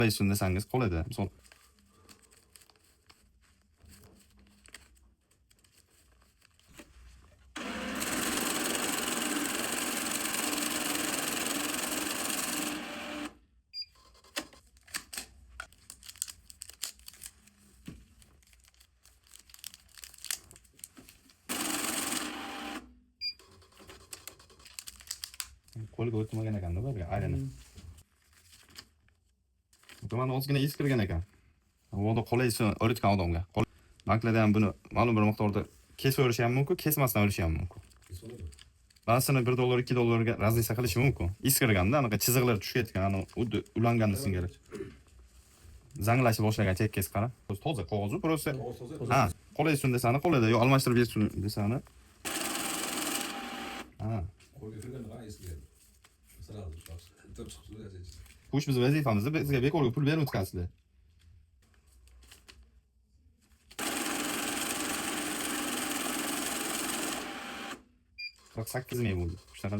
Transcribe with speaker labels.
Speaker 1: qo'ysin desangiz qoladi. Misol qo'lga o'tmagan ekanda bularga aylanib. Mana ozgina is kirgan ekan. Voda qolaysin o'ritgan odamga. Banklarda ham buni ma'lum bir miqdorda kesib o'rishi ham mumkin, kesmasdan o'rishi ham mumkin. Ba'zisini $1, $2 razlisa qilishi mumkin. Is kirganda anaqa chiziqlar tushayotgan, ana xuddi ulanganini singari. Zanglashib boshlagan chekkasi qara. Toza qog'oz, просто. Ha, qolaysin desani qo'lida, yo almashtirib bersin desani. Ha. Bu ish bizning vazifamizda, bizga bekorga pul berib o'tkazsizlar. Bak 8 ming bo'ldi. Shunaqa.